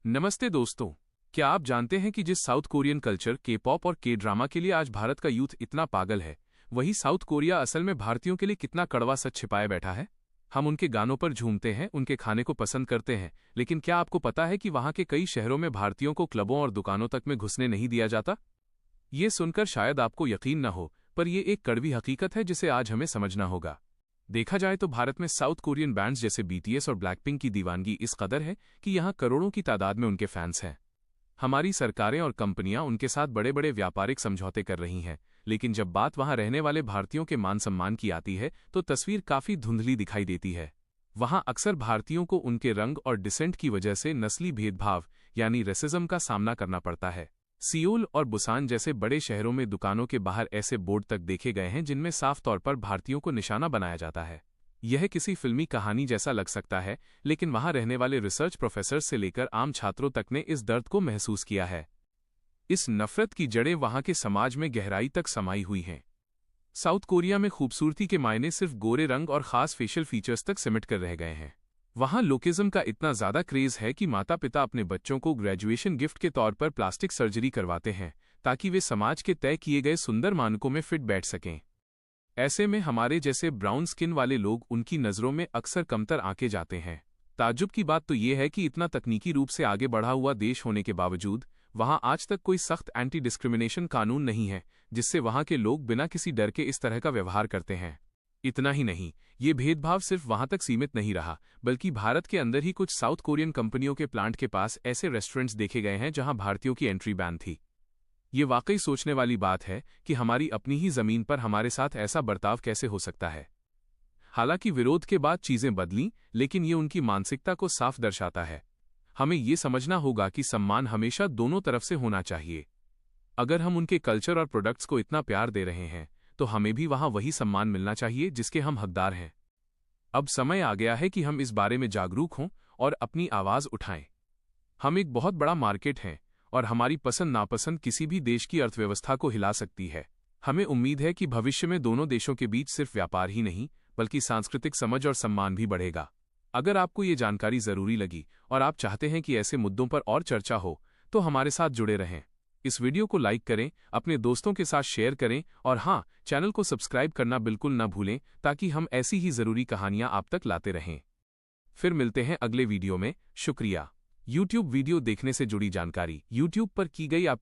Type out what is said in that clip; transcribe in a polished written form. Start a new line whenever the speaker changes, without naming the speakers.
नमस्ते दोस्तों। क्या आप जानते हैं कि जिस साउथ कोरियन कल्चर, के पॉप और के ड्रामा के लिए आज भारत का यूथ इतना पागल है, वही साउथ कोरिया असल में भारतीयों के लिए कितना कड़वा सच छिपाए बैठा है। हम उनके गानों पर झूमते हैं, उनके खाने को पसंद करते हैं, लेकिन क्या आपको पता है कि वहां के कई शहरों में भारतीयों को क्लबों और दुकानों तक में घुसने नहीं दिया जाता। ये सुनकर शायद आपको यकीन न हो, पर यह एक कड़वी हकीकत है जिसे आज हमें समझना होगा। देखा जाए तो भारत में साउथ कोरियन बैंड्स जैसे बीटीएस और ब्लैकपिंक की दीवानगी इस कदर है कि यहाँ करोड़ों की तादाद में उनके फैंस हैं। हमारी सरकारें और कंपनियां उनके साथ बड़े बड़े व्यापारिक समझौते कर रही हैं, लेकिन जब बात वहां रहने वाले भारतीयों के मान सम्मान की आती है तो तस्वीर काफी धुंधली दिखाई देती है। वहां अक्सर भारतीयों को उनके रंग और डिसेंट की वजह से नस्ली भेदभाव यानी रेसिज्म का सामना करना पड़ता है। सियोल और बुसान जैसे बड़े शहरों में दुकानों के बाहर ऐसे बोर्ड तक देखे गए हैं जिनमें साफ तौर पर भारतीयों को निशाना बनाया जाता है। यह किसी फिल्मी कहानी जैसा लग सकता है, लेकिन वहां रहने वाले रिसर्च प्रोफेसर से लेकर आम छात्रों तक ने इस दर्द को महसूस किया है। इस नफरत की जड़ें वहां के समाज में गहराई तक समाई हुई हैं। साउथ कोरिया में खूबसूरती के मायने सिर्फ गोरे रंग और खास फेशियल फीचर्स तक सिमट कर रह गए हैं। वहां लोकिज्म का इतना ज्यादा क्रेज है कि माता पिता अपने बच्चों को ग्रेजुएशन गिफ्ट के तौर पर प्लास्टिक सर्जरी करवाते हैं ताकि वे समाज के तय किए गए सुंदर मानकों में फिट बैठ सकें। ऐसे में हमारे जैसे ब्राउन स्किन वाले लोग उनकी नज़रों में अक्सर कमतर आंके जाते हैं। ताज्जुब की बात तो यह है कि इतना तकनीकी रूप से आगे बढ़ा हुआ देश होने के बावजूद वहां आज तक कोई सख्त एंटी डिस्क्रिमिनेशन कानून नहीं है जिससे वहां के लोग बिना किसी डर के इस तरह का व्यवहार करते हैं। इतना ही नहीं, ये भेदभाव सिर्फ वहां तक सीमित नहीं रहा, बल्कि भारत के अंदर ही कुछ साउथ कोरियन कंपनियों के प्लांट के पास ऐसे रेस्टोरेंट्स देखे गए हैं जहां भारतीयों की एंट्री बैन थी। ये वाकई सोचने वाली बात है कि हमारी अपनी ही जमीन पर हमारे साथ ऐसा बर्ताव कैसे हो सकता है। हालांकि विरोध के बाद चीजें बदलीं, लेकिन ये उनकी मानसिकता को साफ दर्शाता है। हमें ये समझना होगा कि सम्मान हमेशा दोनों तरफ से होना चाहिए। अगर हम उनके कल्चर और प्रोडक्ट्स को इतना प्यार दे रहे हैं तो हमें भी वहां वही सम्मान मिलना चाहिए जिसके हम हकदार हैं। अब समय आ गया है कि हम इस बारे में जागरूक हों और अपनी आवाज उठाएं। हम एक बहुत बड़ा मार्केट हैं और हमारी पसंद नापसंद किसी भी देश की अर्थव्यवस्था को हिला सकती है। हमें उम्मीद है कि भविष्य में दोनों देशों के बीच सिर्फ व्यापार ही नहीं बल्कि सांस्कृतिक समझ और सम्मान भी बढ़ेगा। अगर आपको ये जानकारी जरूरी लगी और आप चाहते हैं कि ऐसे मुद्दों पर और चर्चा हो तो हमारे साथ जुड़े रहें। इस वीडियो को लाइक करें, अपने दोस्तों के साथ शेयर करें और हाँ, चैनल को सब्सक्राइब करना बिल्कुल न भूलें ताकि हम ऐसी ही जरूरी कहानियां आप तक लाते रहें। फिर मिलते हैं अगले वीडियो में। शुक्रिया। YouTube वीडियो देखने से जुड़ी जानकारी YouTube पर की गई आप